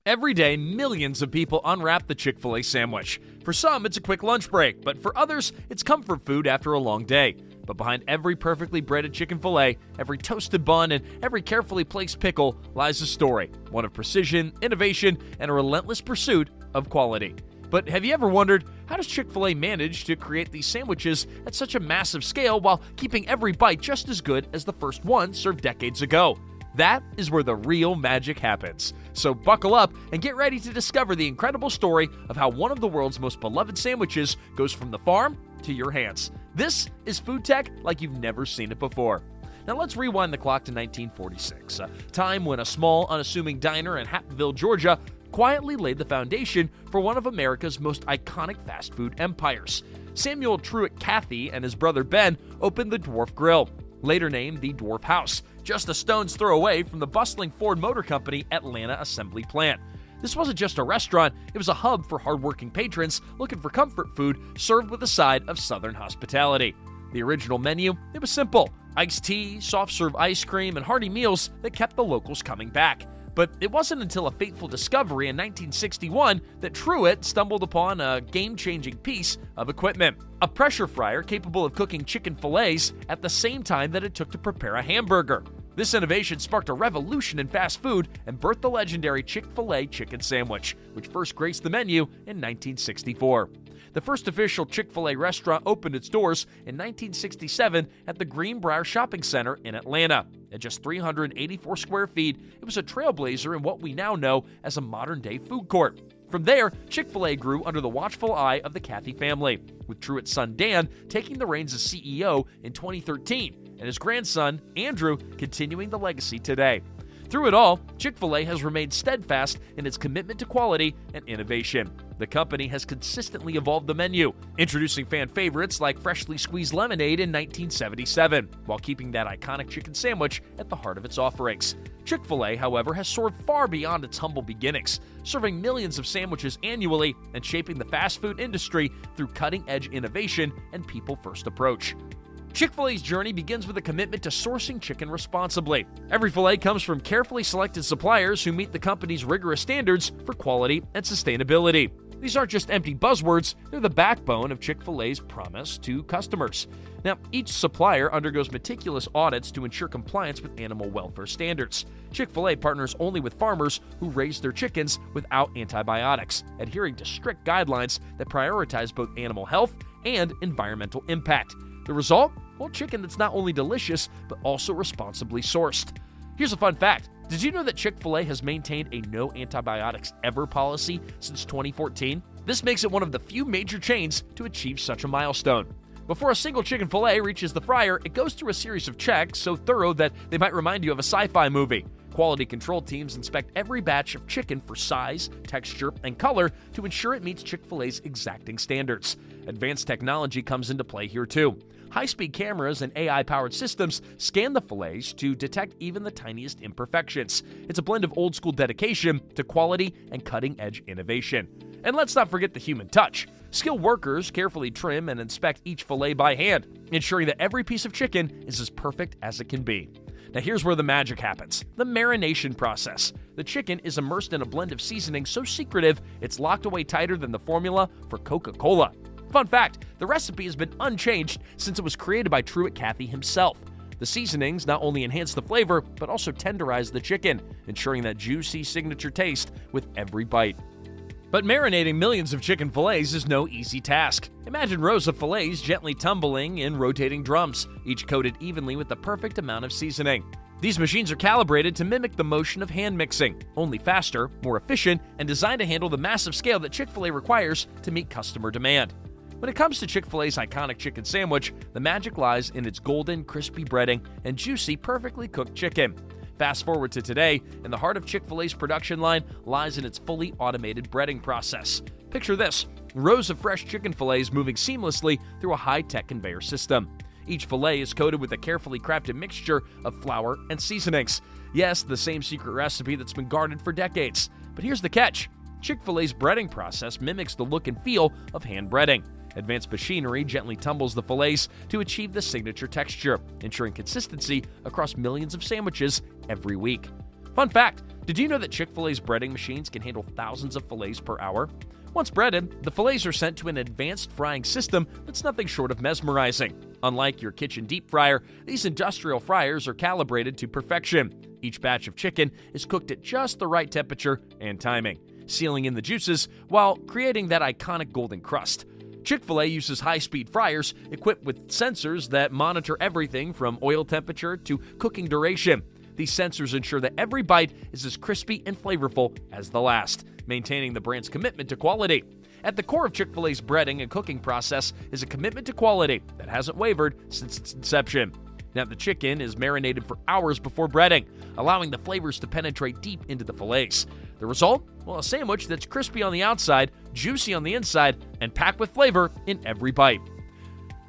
Every day, millions of people unwrap the Chick-fil-A sandwich. For some, it's a quick lunch break, but for others, it's comfort food after a long day. But behind every perfectly breaded chicken fillet, every toasted bun, and every carefully placed pickle lies a story, one of precision, innovation, and a relentless pursuit of quality. But have you ever wondered, how does Chick-fil-A manage to create these sandwiches at such a massive scale while keeping every bite just as good as the first one served decades ago? That is where the real magic happens. So buckle up and get ready to discover the incredible story of how one of the world's most beloved sandwiches goes from the farm to your hands. This is food tech like you've never seen it before. Now let's rewind the clock to 1946, a time when a small, unassuming diner in Happville, Georgia, quietly laid the foundation for one of America's most iconic fast food empires. Samuel Truett Cathy and his brother Ben opened the Dwarf Grill, later named the Dwarf House, just a stone's throw away from the bustling Ford Motor Company Atlanta assembly plant. This wasn't just a restaurant, it was a hub for hardworking patrons looking for comfort food served with a side of Southern hospitality. The original menu, it was simple: iced tea, soft-serve ice cream, and hearty meals that kept the locals coming back. But it wasn't until a fateful discovery in 1961 that Truett stumbled upon a game-changing piece of equipment: a pressure fryer capable of cooking chicken fillets at the same time that it took to prepare a hamburger. This innovation sparked a revolution in fast food and birthed the legendary Chick-fil-A chicken sandwich, which first graced the menu in 1964. The first official Chick-fil-A restaurant opened its doors in 1967 at the Greenbrier Shopping Center in Atlanta. At just 384 square feet, it was a trailblazer in what we now know as a modern-day food court. From there, Chick-fil-A grew under the watchful eye of the Cathy family, with Truett's son Dan taking the reins as CEO in 2013, and his grandson, Andrew, continuing the legacy today. Through it all, Chick-fil-A has remained steadfast in its commitment to quality and innovation. The company has consistently evolved the menu, introducing fan favorites like freshly squeezed lemonade in 1977, while keeping that iconic chicken sandwich at the heart of its offerings. Chick-fil-A, however, has soared far beyond its humble beginnings, serving millions of sandwiches annually and shaping the fast food industry through cutting-edge innovation and people-first approach. Chick-fil-A's journey begins with a commitment to sourcing chicken responsibly. Every filet comes from carefully selected suppliers who meet the company's rigorous standards for quality and sustainability. These aren't just empty buzzwords, they're the backbone of Chick-fil-A's promise to customers. Now, each supplier undergoes meticulous audits to ensure compliance with animal welfare standards. Chick-fil-A partners only with farmers who raise their chickens without antibiotics, adhering to strict guidelines that prioritize both animal health and environmental impact. The result? Well, chicken that's not only delicious, but also responsibly sourced. Here's a fun fact. Did you know that Chick-fil-A has maintained a no antibiotics ever policy since 2014? This makes it one of the few major chains to achieve such a milestone. Before a single chicken fillet reaches the fryer, it goes through a series of checks so thorough that they might remind you of a sci-fi movie. Quality control teams inspect every batch of chicken for size, texture, and color to ensure it meets Chick-fil-A's exacting standards. Advanced technology comes into play here too. High-speed cameras and AI-powered systems scan the fillets to detect even the tiniest imperfections. It's a blend of old-school dedication to quality and cutting-edge innovation. And let's not forget the human touch. Skilled workers carefully trim and inspect each fillet by hand, ensuring that every piece of chicken is as perfect as it can be. Now here's where the magic happens: the marination process. The chicken is immersed in a blend of seasoning so secretive it's locked away tighter than the formula for Coca-Cola. Fun fact, the recipe has been unchanged since it was created by Truett Cathy himself. The seasonings not only enhance the flavor, but also tenderize the chicken, ensuring that juicy signature taste with every bite. But marinating millions of chicken fillets is no easy task. Imagine rows of fillets gently tumbling in rotating drums, each coated evenly with the perfect amount of seasoning. These machines are calibrated to mimic the motion of hand mixing, only faster, more efficient, and designed to handle the massive scale that Chick-fil-A requires to meet customer demand. When it comes to Chick-fil-A's iconic chicken sandwich, the magic lies in its golden, crispy breading and juicy, perfectly cooked chicken. Fast forward to today, and the heart of Chick-fil-A's production line lies in its fully automated breading process. Picture this: rows of fresh chicken fillets moving seamlessly through a high-tech conveyor system. Each fillet is coated with a carefully crafted mixture of flour and seasonings. Yes, the same secret recipe that's been guarded for decades. But here's the catch: Chick-fil-A's breading process mimics the look and feel of hand breading. Advanced machinery gently tumbles the fillets to achieve the signature texture, ensuring consistency across millions of sandwiches every week. Fun fact, Did you know that Chick-fil-A's breading machines can handle thousands of fillets per hour? Once breaded, the fillets are sent to an advanced frying system that's nothing short of mesmerizing. Unlike your kitchen deep fryer, these industrial fryers are calibrated to perfection. Each batch of chicken is cooked at just the right temperature and timing, sealing in the juices while creating that iconic golden crust. Chick-fil-A uses high-speed fryers equipped with sensors that monitor everything from oil temperature to cooking duration. These sensors ensure that every bite is as crispy and flavorful as the last, maintaining the brand's commitment to quality. At the core of Chick-fil-A's breading and cooking process is a commitment to quality that hasn't wavered since its inception. Now, the chicken is marinated for hours before breading, allowing the flavors to penetrate deep into the fillets. The result? Well, a sandwich that's crispy on the outside, juicy on the inside, and packed with flavor in every bite.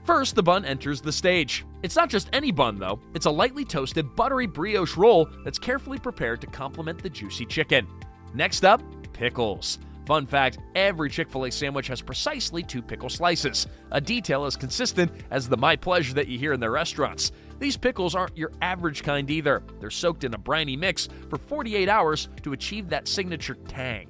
First, the bun enters the stage. It's not just any bun, though. It's a lightly toasted, buttery brioche roll that's carefully prepared to complement the juicy chicken. Next up, pickles. Fun fact, every Chick-fil-A sandwich has precisely 2 pickle slices, a detail as consistent as the "my pleasure" that you hear in their restaurants. These pickles aren't your average kind either. They're soaked in a briny mix for 48 hours to achieve that signature tang.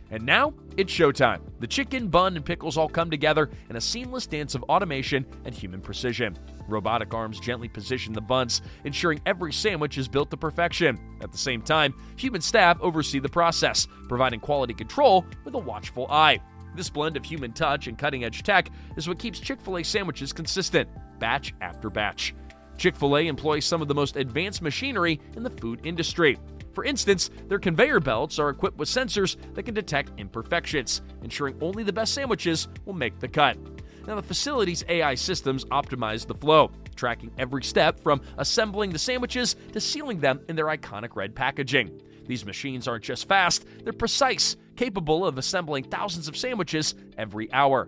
And now, it's showtime. The chicken, bun, and pickles all come together in a seamless dance of automation and human precision. Robotic arms gently position the buns, ensuring every sandwich is built to perfection. At the same time, human staff oversee the process, providing quality control with a watchful eye. This blend of human touch and cutting-edge tech is what keeps Chick-fil-A sandwiches consistent, batch after batch. Chick-fil-A employs some of the most advanced machinery in the food industry. For instance, their conveyor belts are equipped with sensors that can detect imperfections, ensuring only the best sandwiches will make the cut. Now, the facility's AI systems optimize the flow, tracking every step from assembling the sandwiches to sealing them in their iconic red packaging. These machines aren't just fast, they're precise, capable of assembling thousands of sandwiches every hour.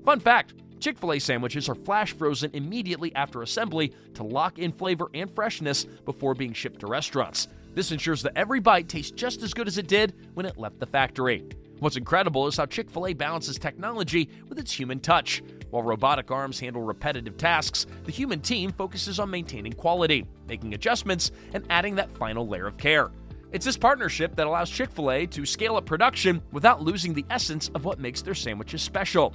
Fun fact, Chick-fil-A sandwiches are flash frozen immediately after assembly to lock in flavor and freshness before being shipped to restaurants. This ensures that every bite tastes just as good as it did when it left the factory. What's incredible is how Chick-fil-A balances technology with its human touch. While robotic arms handle repetitive tasks, the human team focuses on maintaining quality, making adjustments, and adding that final layer of care. It's this partnership that allows Chick-fil-A to scale up production without losing the essence of what makes their sandwiches special.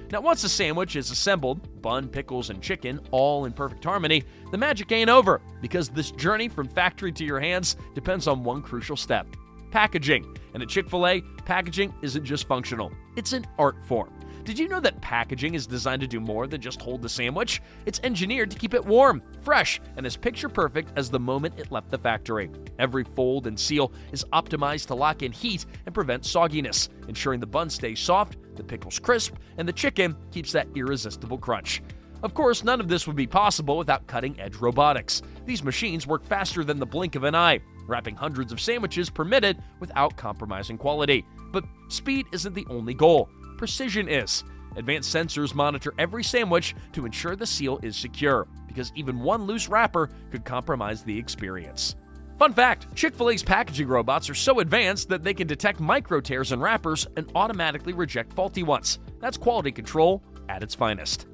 Now, once a sandwich is assembled, bun, pickles, and chicken all in perfect harmony, the magic ain't over, because this journey from factory to your hands depends on one crucial step: packaging. And at Chick-fil-A, packaging isn't just functional, it's an art form. Did you know that packaging is designed to do more than just hold the sandwich? It's engineered to keep it warm, fresh, and as picture perfect as the moment it left the factory. Every fold and seal is optimized to lock in heat and prevent sogginess, ensuring the bun stays soft, the pickles crisp, and the chicken keeps that irresistible crunch. Of course, none of this would be possible without cutting-edge robotics. These machines work faster than the blink of an eye, wrapping hundreds of sandwiches per minute without compromising quality. But speed isn't the only goal. Precision is. Advanced sensors monitor every sandwich to ensure the seal is secure, because even one loose wrapper could compromise the experience. Fun fact, Chick-fil-A's packaging robots are so advanced that they can detect micro tears in wrappers and automatically reject faulty ones. That's quality control at its finest.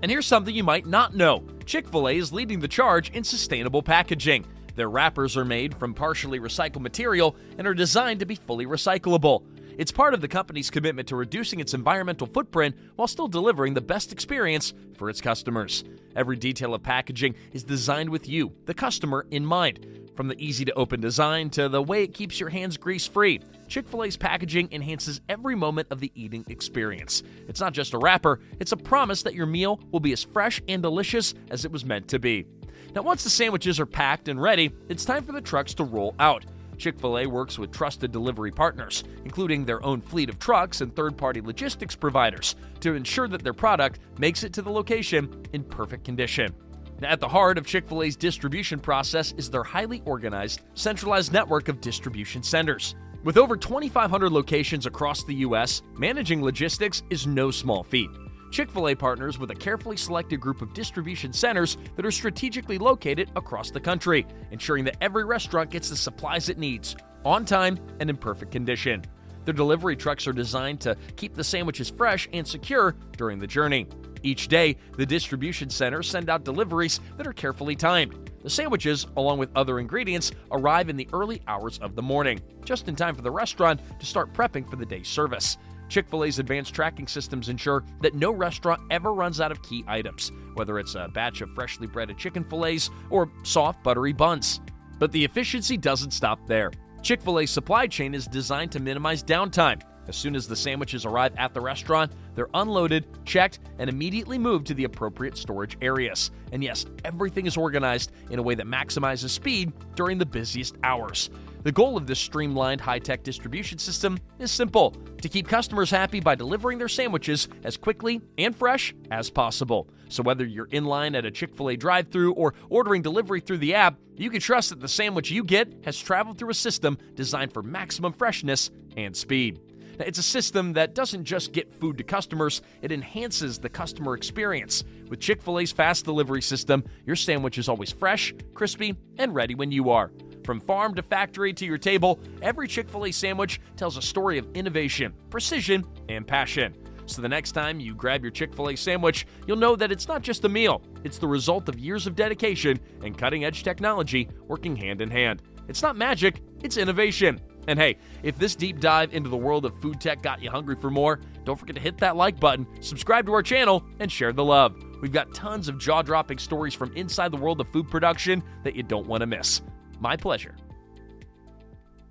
And here's something you might not know. Chick-fil-A is leading the charge in sustainable packaging. Their wrappers are made from partially recycled material and are designed to be fully recyclable. It's part of the company's commitment to reducing its environmental footprint while still delivering the best experience for its customers. Every detail of packaging is designed with you, the customer, in mind. From the easy-to-open design to the way it keeps your hands grease-free, Chick-fil-A's packaging enhances every moment of the eating experience. It's not just a wrapper, it's a promise that your meal will be as fresh and delicious as it was meant to be. Now, once the sandwiches are packed and ready, it's time for the trucks to roll out. Chick-fil-A works with trusted delivery partners, including their own fleet of trucks and third-party logistics providers, to ensure that their product makes it to the location in perfect condition. Now, at the heart of Chick-fil-A's distribution process is their highly organized, centralized network of distribution centers. With over 2,500 locations across the U.S., managing logistics is no small feat. Chick-fil-A partners with a carefully selected group of distribution centers that are strategically located across the country, ensuring that every restaurant gets the supplies it needs, on time and in perfect condition. Their delivery trucks are designed to keep the sandwiches fresh and secure during the journey. Each day, the distribution centers send out deliveries that are carefully timed. The sandwiches, along with other ingredients, arrive in the early hours of the morning, just in time for the restaurant to start prepping for the day's service. Chick-fil-A's advanced tracking systems ensure that no restaurant ever runs out of key items, whether it's a batch of freshly breaded chicken fillets or soft, buttery buns. But the efficiency doesn't stop there. Chick-fil-A's supply chain is designed to minimize downtime. As soon as the sandwiches arrive at the restaurant, they're unloaded, checked, and immediately moved to the appropriate storage areas. And yes, everything is organized in a way that maximizes speed during the busiest hours. The goal of this streamlined, high-tech distribution system is simple: to keep customers happy by delivering their sandwiches as quickly and fresh as possible. So whether you're in line at a Chick-fil-A drive-thru or ordering delivery through the app, you can trust that the sandwich you get has traveled through a system designed for maximum freshness and speed. Now, it's a system that doesn't just get food to customers, it enhances the customer experience. With Chick-fil-A's fast delivery system, your sandwich is always fresh, crispy, and ready when you are. From farm to factory to your table, every Chick-fil-A sandwich tells a story of innovation, precision, and passion. So the next time you grab your Chick-fil-A sandwich, you'll know that it's not just a meal, it's the result of years of dedication and cutting-edge technology working hand in hand. It's not magic, it's innovation. And hey, if this deep dive into the world of food tech got you hungry for more, don't forget to hit that like button, subscribe to our channel, and share the love. We've got tons of jaw-dropping stories from inside the world of food production that you don't want to miss. My pleasure.